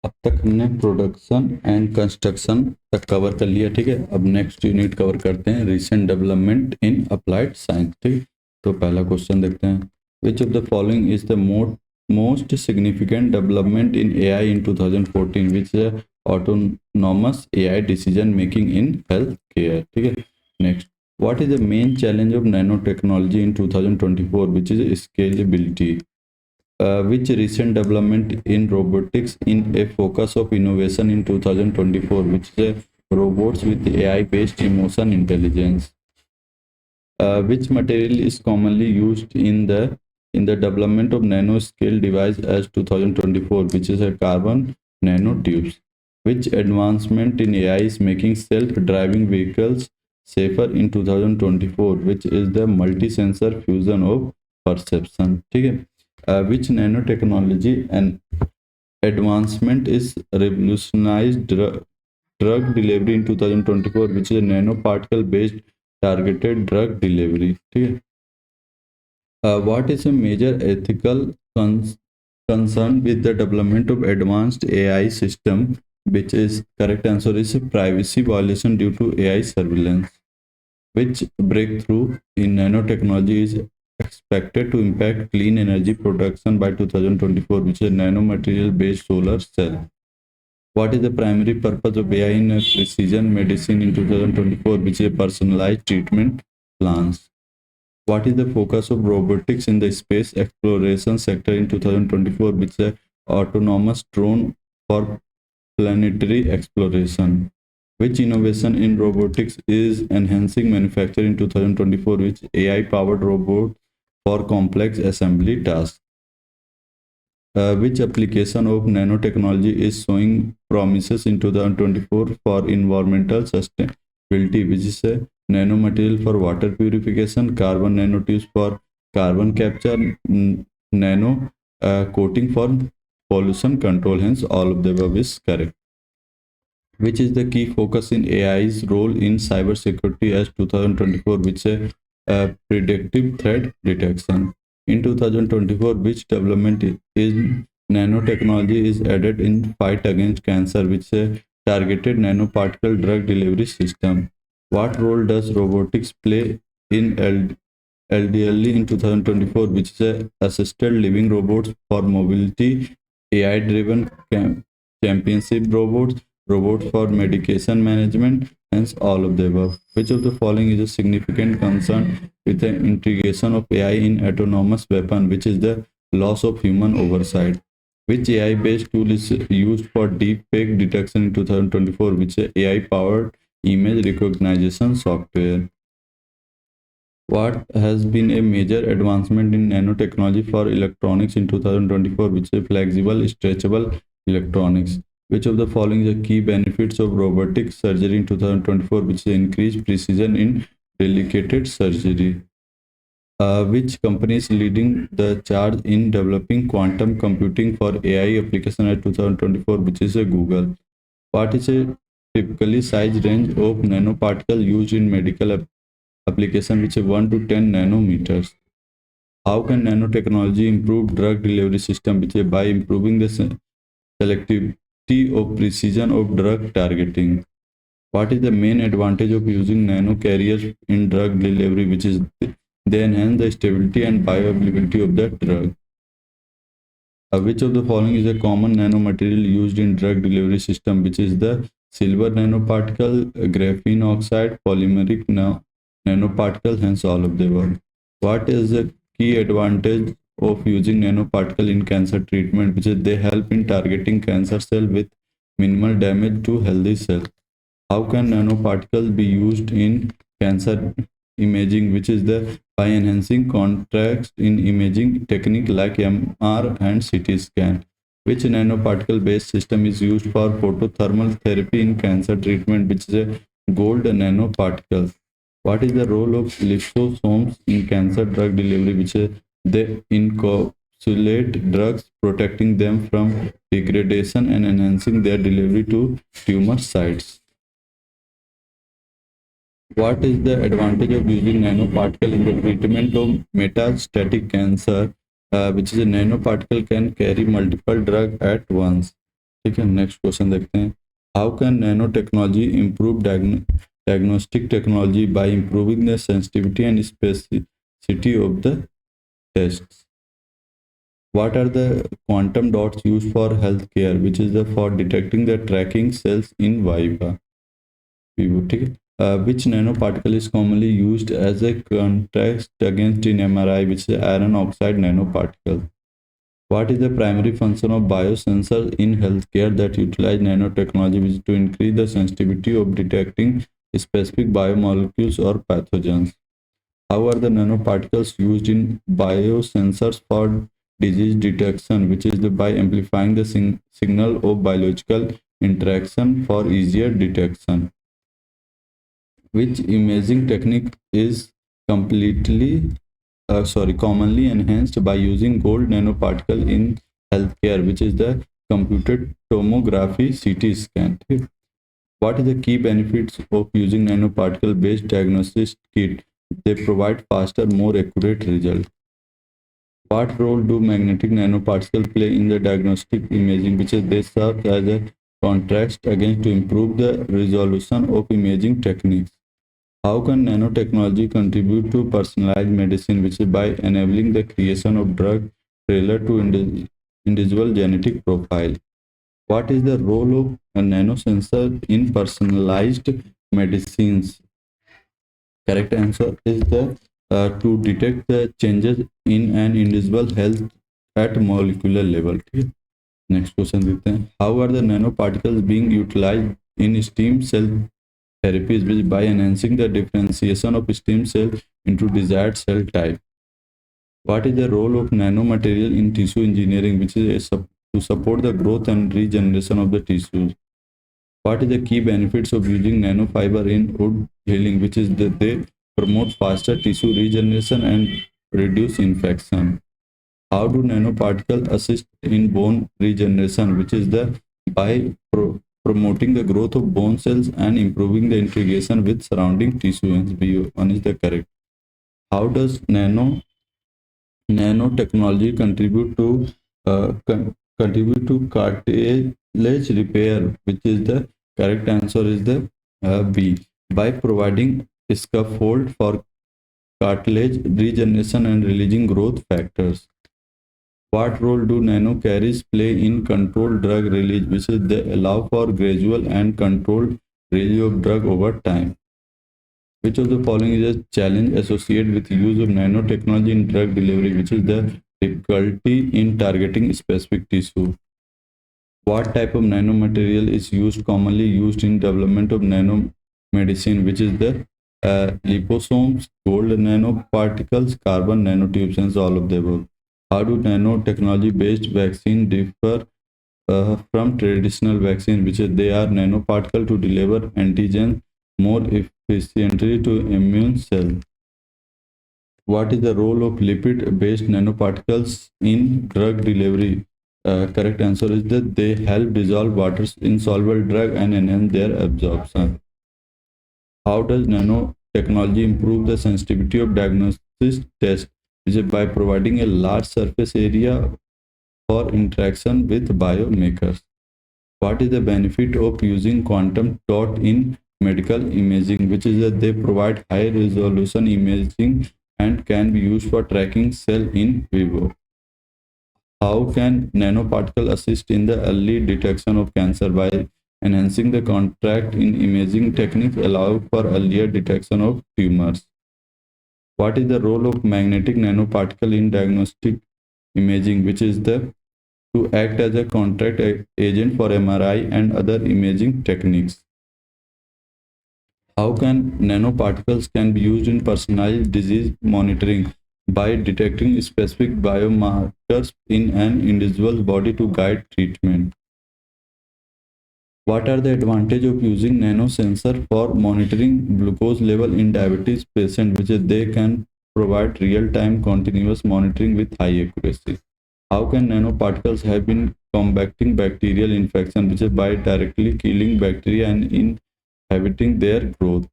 अब तक हमने प्रोडक्शन एंड कंस्ट्रक्शन तक कवर कर लिया, ठीक है। अब नेक्स्ट यूनिट कवर करते हैं recent development in applied science, ठीक। तो पहला क्वेश्चन देखते हैं, which of the following is the most significant development in AI in 2014, which is autonomous AI decision making in health care, ठीक है। Next, what is the main challenge of nano technology in 2024, which is scalability. Which recent development in robotics in a focus of innovation in 2024, which is robots with AI-based emotion intelligence. Which material is commonly used in the development of nanoscale device as 2024, which is a carbon nanotubes. Which advancement in AI is making self-driving vehicles safer in 2024, which is the multi-sensor fusion of perception, ठीक है। Which nanotechnology and advancement is revolutionized drug delivery in 2024, which is a nanoparticle based targeted drug delivery, ठीक है। What is a major ethical concern with the development of advanced AI system, which is correct answer is privacy violation due to AI surveillance. Which breakthrough in nanotechnology is expected to impact clean energy production by 2024, which is nanomaterial based solar cell. What is the primary purpose of AI in precision medicine in 2024, which is personalized treatment plans. What is the focus of robotics in the space exploration sector in 2024, which is autonomous drone for planetary exploration. Which innovation in robotics is enhancing manufacturing in 2024, which AI-powered robot for complex assembly tasks. Which application of nanotechnology is showing promises in 2024 for environmental sustainability, which is a nanomaterial for water purification, carbon nanotubes for carbon capture, nano coating for pollution control. Hence, all of the above is correct. Which is the key focus in AI's role in cybersecurity as 2024, which is predictive threat detection. In 2024, which development is nanotechnology is added in fight against cancer, which is a targeted nanoparticle drug delivery system. What role does robotics play in LDLE in 2024, which is a assisted living robots for mobility, AI-driven championship robots, robots for medication management, hence all of the above. Which of the following is a significant concern with the integration of AI in autonomous weapon, which is the loss of human oversight? Which AI-based tool is used for deep fake detection in 2024, which is AI-powered image recognition software? What has been a major advancement in nanotechnology for electronics in 2024, which is flexible, stretchable electronics? Which of the following is the key benefits of robotic surgery in 2024, which is increased precision in delicate surgery? Which company is leading the charge in developing quantum computing for AI application at 2024, which is a Google? What is a typically size range of nanoparticle used in medical application, which is 1 to 10 nanometers? How can nanotechnology improve drug delivery system, which is by improving the selectivity of precision of drug targeting? What is the main advantage of using nano carriers in drug delivery, which is they enhance the stability and bioavailability of the drug? Which of the following is a common nanomaterial used in drug delivery system, which is the silver nanoparticle, graphene oxide, polymeric nanoparticle, hence all of the above. What is the key advantage of using nanoparticle in cancer treatment, which is they help in targeting cancer cell with minimal damage to healthy cells? How can nanoparticles be used in cancer imaging, which is the by enhancing contrast in imaging technique like MR and CT scan? Which nanoparticle based system is used for photothermal therapy in cancer treatment, which is a gold nanoparticle? What is the role of liposomes in cancer drug delivery, which is they encapsulate drugs, protecting them from degradation and enhancing their delivery to tumor sites? What is the advantage of using nanoparticle in the treatment of metastatic cancer, which is a nanoparticle can carry multiple drugs at once? ठीक है, next question देखते हैं। How can nano technology improve diagnostic technology by improving the sensitivity and specificity of the tests? What are the quantum dots used for healthcare, which is the for detecting the tracking cells in vivo? ठीक है, which nanoparticle is commonly used as a contrast against in MRI, which is iron oxide nanoparticle? What is the primary function of biosensors in healthcare that utilize nanotechnology, which is to increase the sensitivity of detecting specific biomolecules or pathogens? How are the nanoparticles used in biosensors for disease detection, which is by amplifying the signal of biological interaction for easier detection? Which imaging technique is completely commonly enhanced by using gold nanoparticle in healthcare, which is the computed tomography CT scan? What is the key benefits of using nanoparticle based diagnosis kit? They provide faster, more accurate result. What role do magnetic nanoparticles play in the diagnostic imaging, which is they serve as a contrast against to improve the resolution of imaging techniques? How can nanotechnology contribute to personalized medicine, which is by enabling the creation of drug tailored to individual genetic profile? What is the role of a nanosensor in personalized medicines? Correct answer is the to detect the changes in an individual health at molecular level. Next question देखते हैं. How are the nanoparticles being utilized in stem cell therapies, which by enhancing the differentiation of stem cell into desired cell type? What is the role of nanomaterial in tissue engineering, which is to support the growth and regeneration of the tissues? What is the key benefits of using nanofiber in wound healing, which is that they promote faster tissue regeneration and reduce infection? How do nanoparticles assist in bone regeneration, which is the by promoting the growth of bone cells and improving the integration with surrounding tissue? Hence, B1 is the correct. How does nanotechnology contribute to cartilage repair, which is the correct answer is the B, by providing scaffold for cartilage regeneration and releasing growth factors. What role do nanocarriers play in controlled drug release, which is they allow for gradual and controlled release of drug over time? Which of the following is a challenge associated with use of nanotechnology in drug delivery, which is the difficulty in targeting specific tissue? What type of nanomaterial is commonly used in development of nanomedicine, which is the liposomes, gold nanoparticles, carbon nanotubes, and all of the above? How do nanotechnology-based vaccine differ from traditional vaccine, which is they are nanoparticle to deliver antigen more efficiently to immune cell? What is the role of lipid-based nanoparticles in drug delivery? Correct answer is that they help dissolve water insoluble drug and enhance their absorption. How does nanotechnology improve the sensitivity of diagnosis test, which is by providing a large surface area for interaction with biomarkers? What is the benefit of using quantum dot in medical imaging, which is that they provide high resolution imaging and can be used for tracking cell in vivo? How can nanoparticle assist in the early detection of cancer by enhancing the contrast in imaging techniques allow for earlier detection of tumors? What is the role of magnetic nanoparticle in diagnostic imaging, which is the to act as a contrast agent for MRI and other imaging techniques? How can nanoparticles can be used in personalized disease monitoring by detecting specific biomarkers in an individual's body to guide treatment? What are the advantages of using nanosensor for monitoring glucose level in diabetes patient, which is they can provide real-time continuous monitoring with high accuracy? How can nanoparticles have been combating bacterial infection, which is by directly killing bacteria and inhibiting their growth?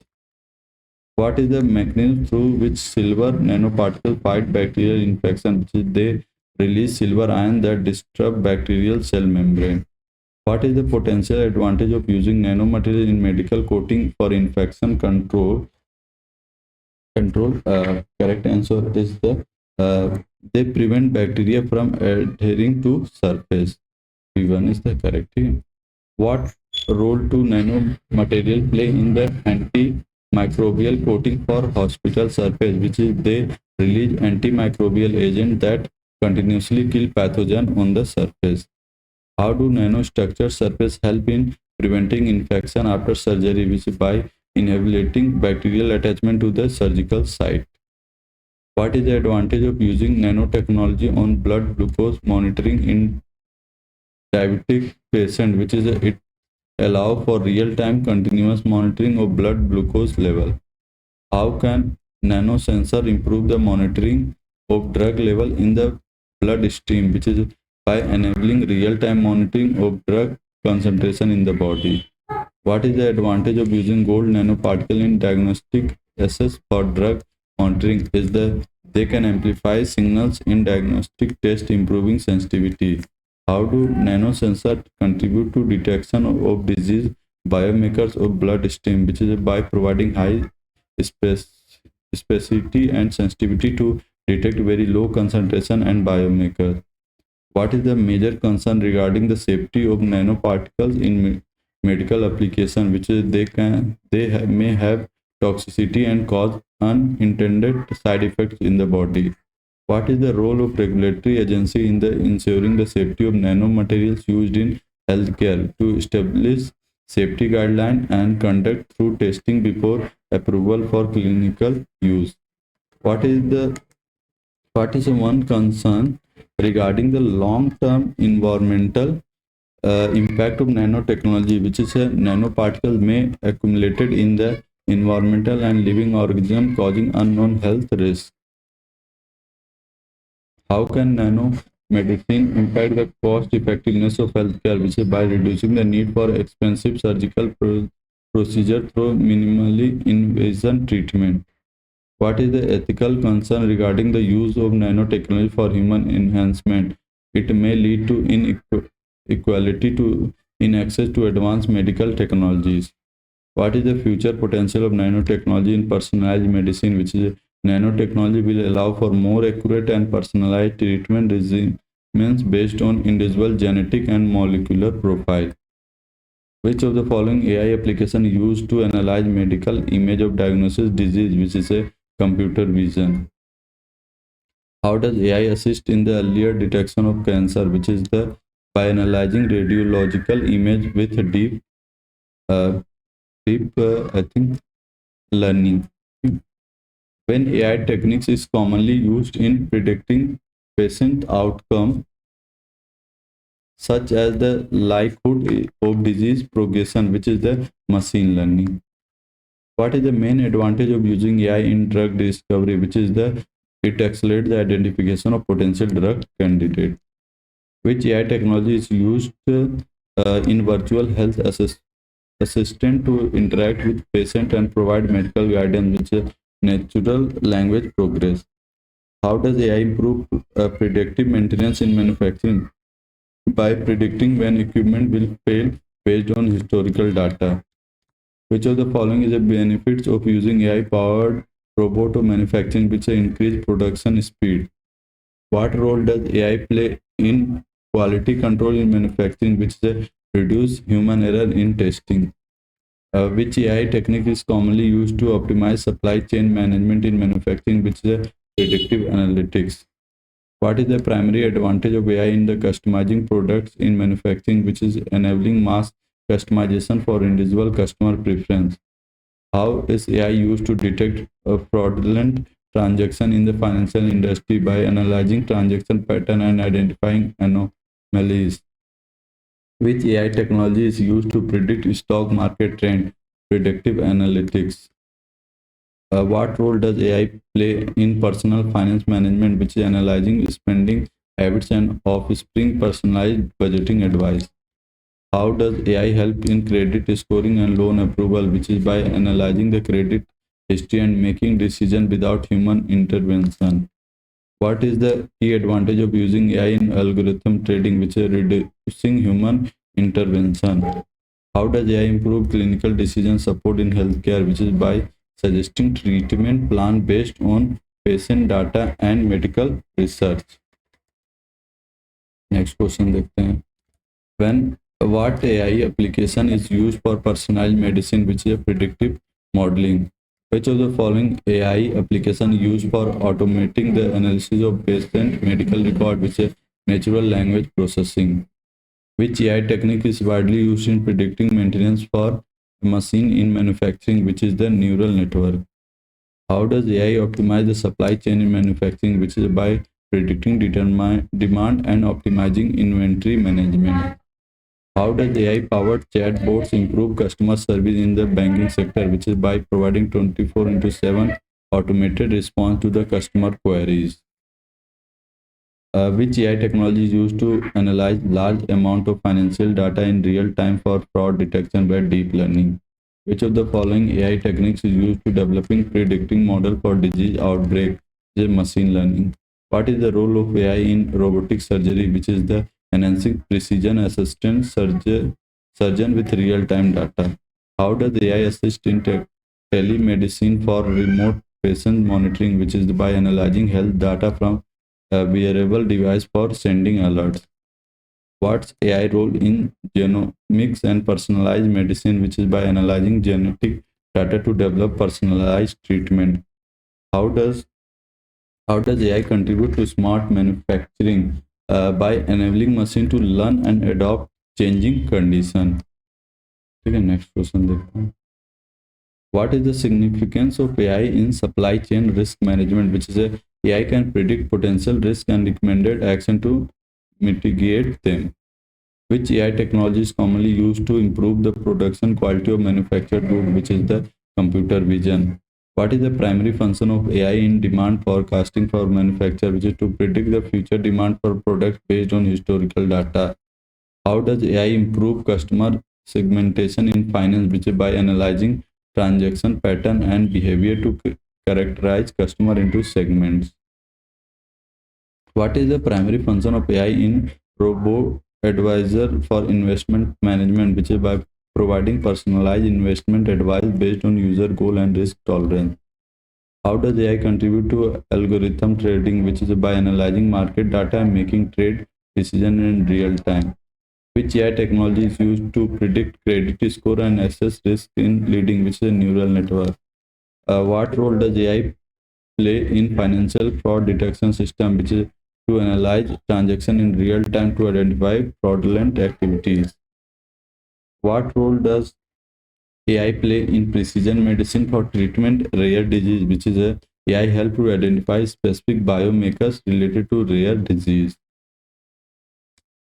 What is the mechanism through which silver nanoparticles fight bacterial infection, which is they release silver ion that disrupt bacterial cell membrane? What is the potential advantage of using nanomaterial in medical coating for infection control? Correct answer is they prevent bacteria from adhering to surface. P1 is the correct. What role do nanomaterial play in the antimicrobial coating for hospital surface, which is they release antimicrobial agent that continuously kill pathogen on the surface? How do nanostructured surface help in preventing infection after surgery, which is by inhibiting bacterial attachment to the surgical site? What is the advantage of using nanotechnology on blood glucose monitoring in diabetic patient, which is it allow for real-time continuous monitoring of blood glucose level? How can nanosensor improve the monitoring of drug level in the bloodstream, which is by enabling real-time monitoring of drug concentration in the body? What is the advantage of using gold nanoparticle in diagnostic assess for drug monitoring? Is they can amplify signals in diagnostic test, improving sensitivity. How do nanosensors contribute to detection of disease biomarkers of bloodstream, which is by providing high specificity and sensitivity to detect very low concentration and biomarkers? What is the major concern regarding the safety of nanoparticles in medical application, which is may have toxicity and cause unintended side effects in the body? What is the role of regulatory agency in the ensuring the safety of nanomaterials used in healthcare to establish safety guidelines and conduct through testing before approval for clinical use? What is the what is one concern regarding the long-term environmental impact of nanotechnology, which is nanoparticles may accumulated in the environmental and living organism causing unknown health risks? How can nanomedicine impact the cost effectiveness of healthcare, which is by reducing the need for expensive surgical procedure through minimally invasive treatment? What is the ethical concern regarding the use of nanotechnology for human enhancement? It may lead to inequality in access to advanced medical technologies. What is the future potential of nanotechnology in personalized medicine, which is nanotechnology will allow for more accurate and personalized treatment regimens based on individual genetic and molecular profile? Which of the following AI application used to analyze medical image of diagnosis disease, which is a computer vision? How does AI assist in the earlier detection of cancer, which is by analyzing radiological image with uh, I think learning? When AI techniques is commonly used in predicting patient outcome, such as the likelihood of disease progression, which is the machine learning? What is the main advantage of using AI in drug discovery, which is it accelerates the identification of potential drug candidate? Which AI technology is used in virtual health assistant to interact with patient and provide medical guidance, which is natural language progress? How does AI improve predictive maintenance in manufacturing? By predicting when equipment will fail based on historical data. Which of the following is the benefits of using AI-powered robot or manufacturing, which increase production speed? What role does AI play in quality control in manufacturing, which reduce human error in testing? Which AI technique is commonly used to optimize supply chain management in manufacturing, which is predictive analytics? What is the primary advantage of AI in the customizing products in manufacturing, which is enabling mass customization for individual customer preference? How is AI used to detect a fraudulent transaction in the financial industry by analyzing transaction pattern and identifying anomalies? Which AI technology is used to predict stock market trend? Predictive analytics. What role does AI play in personal finance management, which is analyzing spending habits and offspring personalized budgeting advice? How does AI help in credit scoring and loan approval, which is by analyzing the credit history and making decisions without human intervention? What is the key advantage of using AI in algorithm trading, which is reducing human intervention. How does AI improve clinical decision support in healthcare, which is by suggesting treatment plan based on patient data and medical research. Next question देखते हैं. When what AI application is used for personalized medicine, which is a predictive modeling? Which of the following AI application used for automating the analysis of patient medical record, which is natural language processing? Which AI technique is widely used in predicting maintenance for a machine in manufacturing, which is the neural network? How does AI optimize the supply chain in manufacturing, which is by predicting demand and optimizing inventory management? How does AI-powered chatbots improve customer service in the banking sector, which is by providing 24/7 automated response to the customer queries? Which AI technology is used to analyze large amount of financial data in real time for fraud detection by deep learning? Which of the following AI techniques is used to developing predicting model for disease outbreak, which is machine learning? What is the role of AI in robotic surgery, which is the enhancing precision assistant surgeon with real-time data? How does AI assist in telemedicine for remote patient monitoring, which is by analyzing health data from a wearable device for sending alerts? What's AI role in genomics and personalized medicine, which is by analyzing genetic data to develop personalized treatment? How does AI contribute to smart manufacturing by enabling machine to learn and adopt changing condition? Okay, next question देखते हैं. What is the significance of AI in supply chain risk management, which is a AI can predict potential risk and recommended action to mitigate them? Which AI technology is commonly used to improve the production quality of manufactured goods, which is the computer vision? What is the primary function of AI in demand forecasting for manufacture, which is to predict the future demand for products based on historical data? How does AI improve customer segmentation in finance, which is by analyzing transaction pattern and behavior to characterize customer into segments? What is the primary function of AI in robo advisor for investment management, which is by providing personalized investment advice based on user goal and risk tolerance? How does AI contribute to algorithm trading, which is by analyzing market data and making trade decision in real time? Which AI technology is used to predict credit score and assess risk in leading, which is a neural network? What role does AI play in financial fraud detection system, which is to analyze transaction in real time to identify fraudulent activities? What role does AI play in precision medicine for treatment rare disease, which is a AI help to identify specific biomarkers related to rare disease?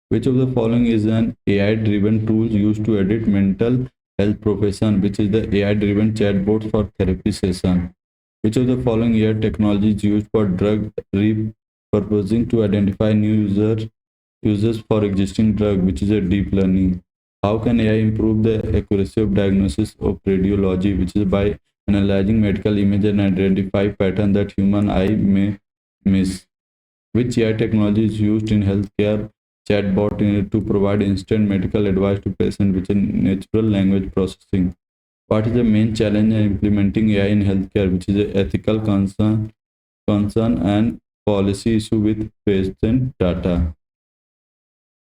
Which of the following is an AI-driven tool used to edit mental health profession, which is the AI-driven chatbot for therapy session? Which of the following AI technology is used for drug repurposing to identify new users for existing drug, which is a deep learning? How can AI improve the accuracy of diagnosis of radiology, which is by analyzing medical images and identify pattern that human eye may miss? Which AI technology is used in healthcare chatbot to provide instant medical advice to patients, which is natural language processing? What is the main challenge in implementing AI in healthcare, which is an ethical concern and policy issue with patient data?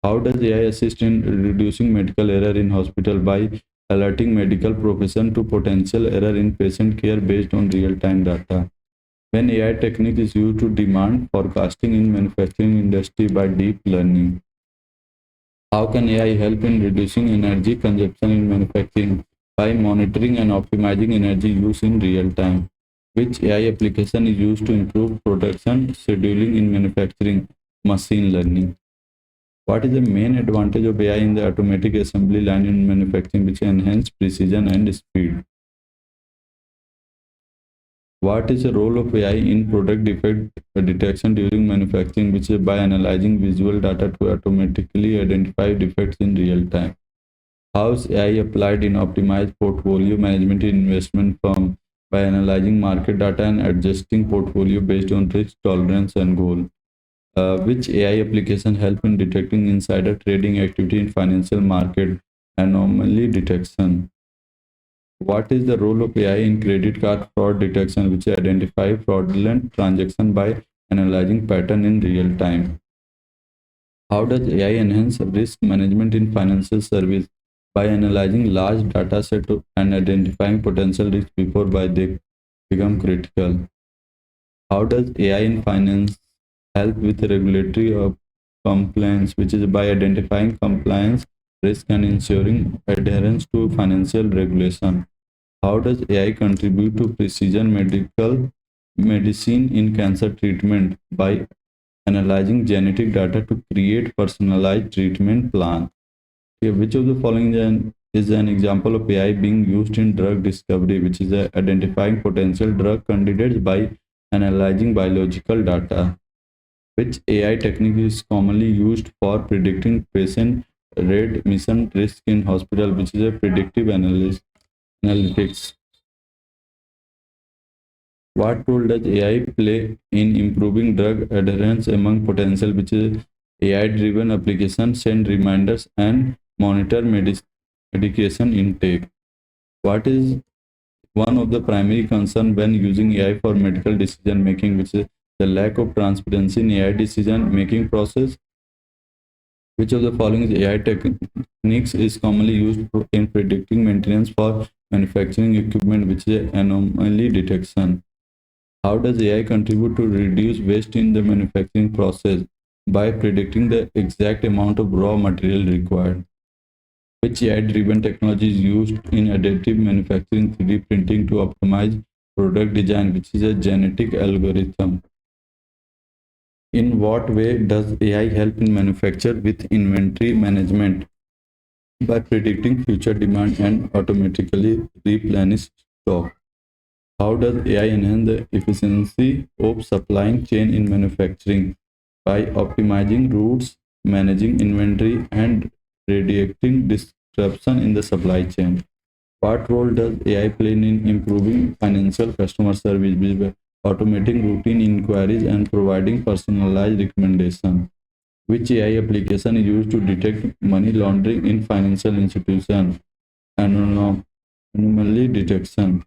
How does AI assist in reducing medical error in hospital by alerting medical profession to potential error in patient care based on real-time data? When AI technique is used to demand forecasting in manufacturing industry by deep learning? How can AI help in reducing energy consumption in manufacturing by monitoring and optimizing energy use in real time? Which AI application is used to improve production scheduling in manufacturing? Machine learning. What is the main advantage of AI in the automatic assembly line in manufacturing, which enhance precision and speed? What is the role of AI in product defect detection during manufacturing, which is by analyzing visual data to automatically identify defects in real time? How is AI applied in optimized portfolio management in investment firm by analyzing market data and adjusting portfolio based on risk tolerance and goal? Which AI application help in detecting insider trading activity in financial market? Anomaly detection. What is the role of AI in credit card fraud detection, which identify fraudulent transaction by analyzing pattern in real time? How does AI enhance risk management in financial service? By analyzing large data set and identifying potential risks before they become critical. How does AI in finance help with regulatory compliance, which is by identifying compliance risk and ensuring adherence to financial regulation? How does AI contribute to precision medical medicine in cancer treatment? By analyzing genetic data to create personalized treatment plan. Okay, which of the following is an example of AI being used in drug discovery, which is identifying potential drug candidates by analyzing biological data? Which AI technique is commonly used for predicting patient readmission risk in hospital, which is a predictive analytics? What role does AI play in improving drug adherence among potential, which is AI-driven applications send reminders and monitor medication intake? What is one of the primary concerns when using AI for medical decision making, which is the lack of transparency in AI decision making process? Which of the following AI techniques is commonly used in predicting maintenance for manufacturing equipment, which is anomaly detection? How does AI contribute to reduce waste in the manufacturing process? By predicting the exact amount of raw material required. Which AI-driven technology is used in additive manufacturing 3D printing to optimize product design, which is a genetic algorithm? In what way does AI help in manufacture with inventory management? By predicting future demand and automatically replenish stock. How does AI enhance the efficiency of supply chain in manufacturing? By optimizing routes, managing inventory, and reducing disruption in the supply chain. What role does AI play in improving financial customer service by automating routine inquiries and providing personalized recommendations? Which AI application is used to detect money laundering in financial institutions? Anomaly detection.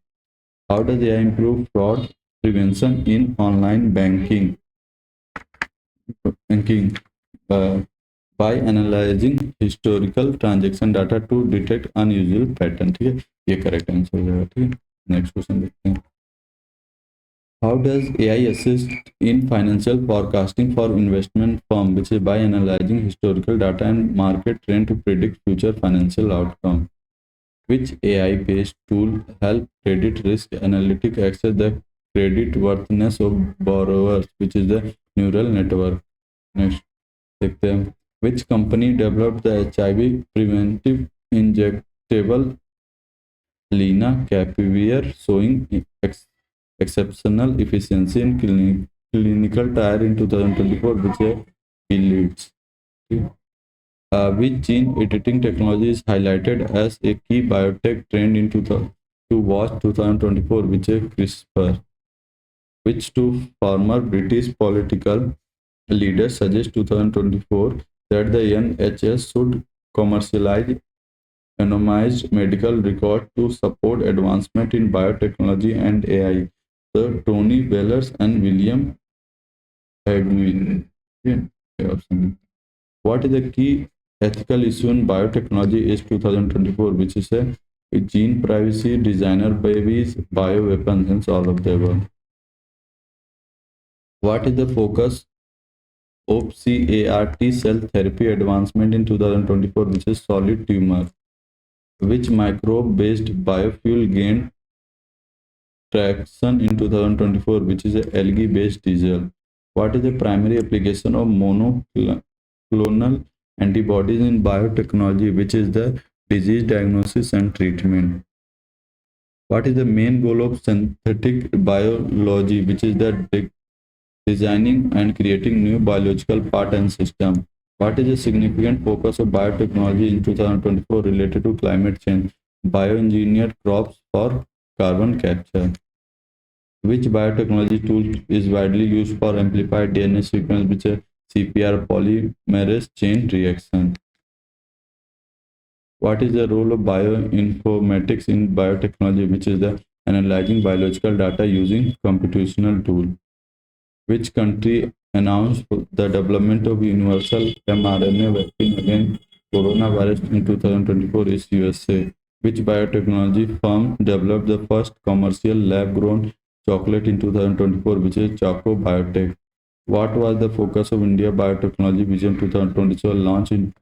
How does AI improve fraud prevention in online banking? Uh, by analyzing historical transaction data to detect unusual pattern. ठीक है, ये correct answer हो जाएगा. ठीक है, next question देखते हैं. How does AI assist in financial forecasting for investment firm, which is by analyzing historical data and market trend to predict future financial outcome? Which AI-based tool help credit risk analytic access the credit worthiness of borrowers, which is the neural network? Next, देखते हैं. Which company developed the HIV preventive injectable lenacapavir, showing exceptional efficiency in clinical trial in 2024, which is Gilead's? Which gene editing technology is highlighted as a key biotech trend in 2000 to watch 2024, which is CRISPR? Which two former British political leaders suggest 2024 that the NHS should commercialize anonymized medical record to support advancement in biotechnology and AI? The Tony Bellers and William Edwin. What is the key ethical issue in biotechnology is 2024, which is a gene privacy, designer babies, bioweapons, and all of the above. What is the focus of CAR-T cell therapy advancement in 2024, which is solid tumor? Which microbe-based biofuel gained traction in 2024, which is a algae-based diesel? What is the primary application of monoclonal antibodies in biotechnology, which is the disease diagnosis and treatment? What is the main goal of synthetic biology, which is the designing and creating new biological part and system? What is the significant focus of biotechnology in 2024 related to climate change? Bioengineered crops for carbon capture. Which biotechnology tool is widely used for amplified DNA sequence, which is CPR polymerase chain reaction. What is the role of bioinformatics in biotechnology, which is the analyzing biological data using computational tool? Which country announced the development of universal mRNA vaccine against coronavirus in 2024 is USA. Which biotechnology firm developed the first commercial lab-grown chocolate in 2024, which is Choco Biotech? What was the focus of India Biotechnology Vision 2027 launch in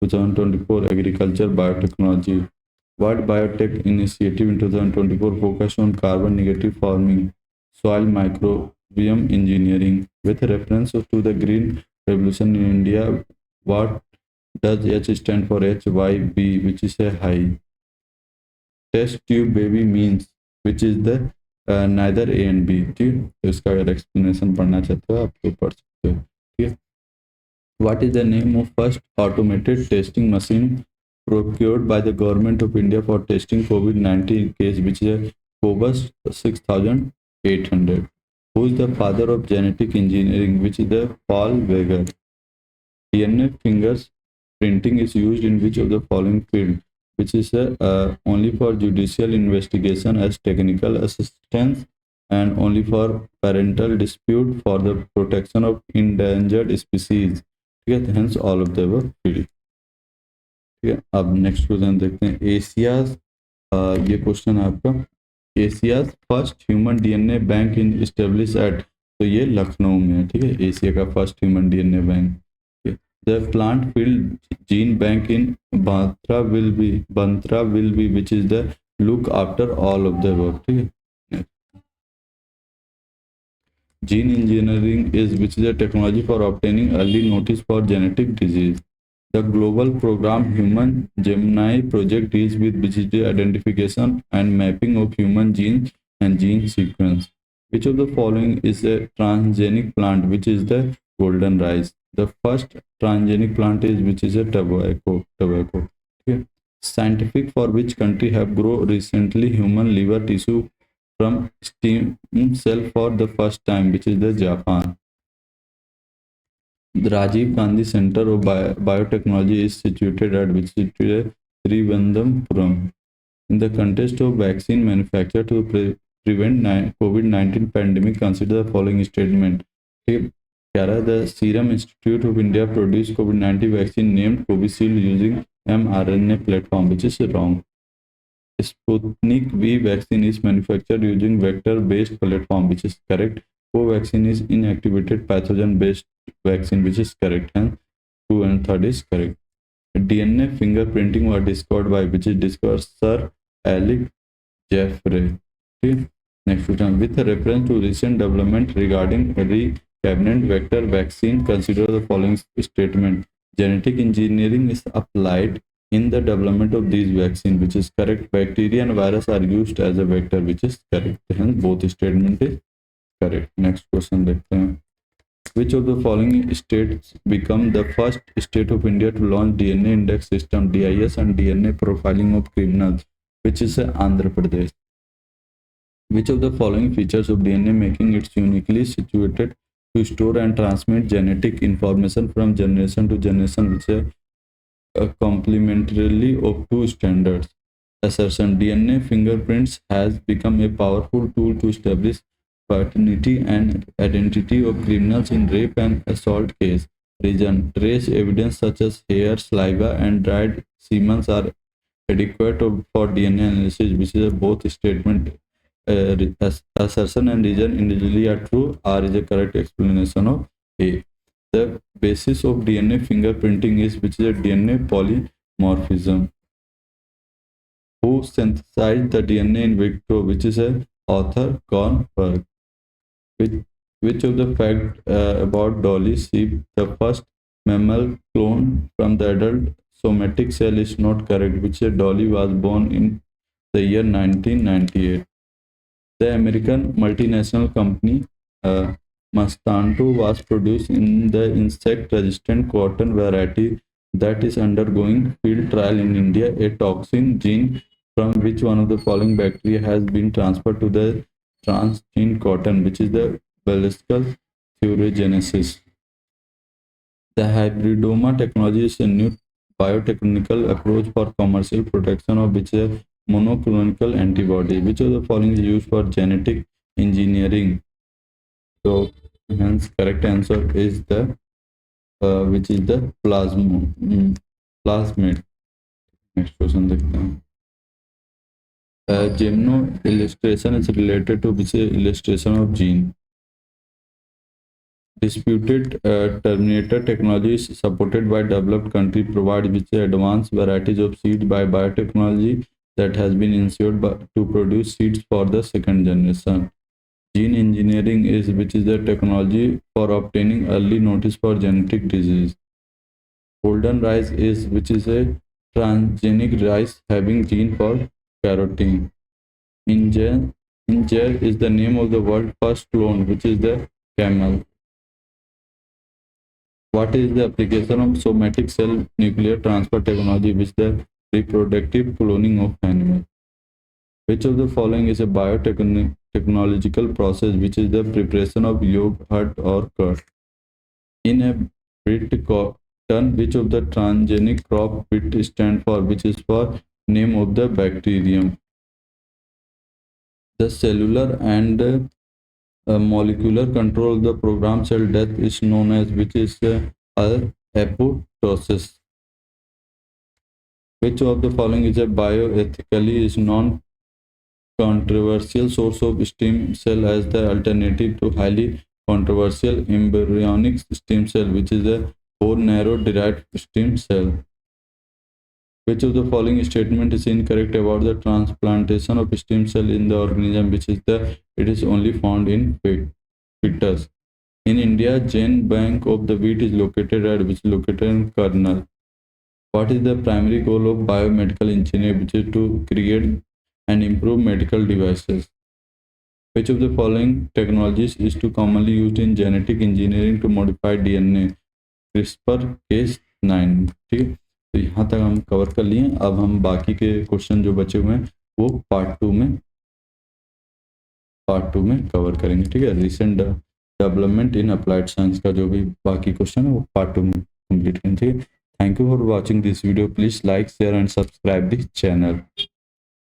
2024 Agriculture Biotechnology? What Biotech Initiative in 2024 focused on carbon negative farming, soil microbiome engineering? With reference to the Green Revolution in India, what does H stand for? HYB, which is a high. Test tube baby means, which is the neither A and B. ठीक है, तो इसका अगर explanation पढ़ना चाहते हो आप तो पढ़ सकते हो. ठीक है. What is the name of first automated testing machine procured by the government of India for testing COVID-19 case, which is a Cobus 6800? Who is the father of genetic engineering, which is the Paul Weger? DNA fingers printing is used in which of the following field, which is only for judicial investigation as technical assistance and only for parental dispute for the protection of endangered species. ठीक है, hence all of the above field. ठीक है, अब next question देखते हैं. Asia's, ये question है आपका, Asia's first human DNA bank in establish at, तो ये लखनऊ में है. ठीक है, एशिया का first human DNA bank. The plant field gene bank in Bantra will be which is the look after all of the above. ठीक है. Gene engineering is which is a technology for obtaining early notice for genetic disease. The global program Human Gemini project deals with which is the identification and mapping of human genes and gene sequence. Which of the following is a transgenic plant, which is the golden rice? The first transgenic plant is which is a tobacco. Okay. Scientific for which country have grown recently human liver tissue from stem cell for the first time, which is the Japan. The Rajiv Gandhi Center of Biotechnology is situated at which is Trivandrum. In the context of vaccine manufacture to prevent COVID-19 pandemic, consider the following statement. Okay. The Serum Institute of India produced COVID-19 vaccine named Covishield using mRNA platform, which is wrong. Sputnik V vaccine is manufactured using vector-based platform, which is correct. Covaxin is inactivated pathogen-based vaccine, which is correct. And 2 and 3 is correct. DNA fingerprinting was discovered by which is discovered Sir Alec Jeffrey. Okay. Next question. With a reference to recent development regarding recombinant vector vaccine, consider the following statement. Genetic engineering is applied in the development of these vaccines, which is correct. Bacteria and virus are used as a vector, which is correct. Hence both statement is correct. Next question देखते हैं. Which of the following states become the first state of India to launch DNA index system DIS and DNA profiling of criminals, which is Andhra Pradesh? Which of the following features of DNA making it uniquely situated to store and transmit genetic information from generation to generation, which is complementarily of two standards? Assertion. DNA fingerprints has become a powerful tool to establish paternity and identity of criminals in rape and assault case. Reason. Trace evidence such as hair, saliva, and dried semen are adequate for DNA analysis, which is both statement. Assertion and reason individually are true. R is a correct explanation of A. The basis of DNA fingerprinting is which is a DNA polymorphism. Who synthesized the DNA in vitro, which is a author Kornberg. Which of the fact about Dolly sheep, the first mammal clone from the adult somatic cell, is not correct, which Dolly was born in the year 1998. The American multinational company Monsanto was produced in the insect-resistant cotton variety that is undergoing field trial in India. A toxin gene from which one of the following bacteria has been transferred to the transgene cotton, which is the Bacillus thuringiensis. The hybridoma technology is a new biotechnical approach for commercial protection of which is a monoclonal antibody. Which of the following is used for genetic engineering? So, hence, correct answer is the which is the plasmid. Next question देखते हैं. Gemno illustration is related to which illustration of gene? Disputed terminator technology is supported by developed country provide which advanced varieties of seeds by biotechnology that has been ensured to produce seeds for the second generation. Gene engineering is which is the technology for obtaining early notice for genetic disease. Golden rice is which is a transgenic rice having gene for carotene. Inger is the name of the world's first clone which is the camel. What is the application of somatic cell nuclear transfer technology which the reproductive cloning of animals? Which of the following is a biotechnological process which is the preparation of yogurt or curd? In a brit cotton, which of the transgenic crop bit stand for, which is for name of the bacterium? The cellular and molecular control of the programmed cell death is known as which is apoptosis. Which of the following is a bioethically is non-controversial source of stem cell as the alternative to highly controversial embryonic stem cell, which is a bone marrow derived stem cell? Which of the following statement is incorrect about the transplantation of stem cell in the organism, which is the it is only found in fetus? In India, gene bank of the wheat is located at which located in Karnal. What is the primary goal of biomedical engineering, which is to create and improve medical devices? Which of the following technologies is too commonly used in genetic engineering to modify DNA? CRISPR Cas9. ठीक है, तो यहाँ तक हम cover कर लिए. अब हम बाकी के क्वेश्चन जो बचे हुए हैं वो पार्ट टू में कवर करेंगे. ठीक है, recent development in applied science का जो भी बाकी क्वेश्चन है वो पार्ट टू में कंप्लीट करेंगे. ठीक है, thank you for watching this video. Please like share and subscribe this channel.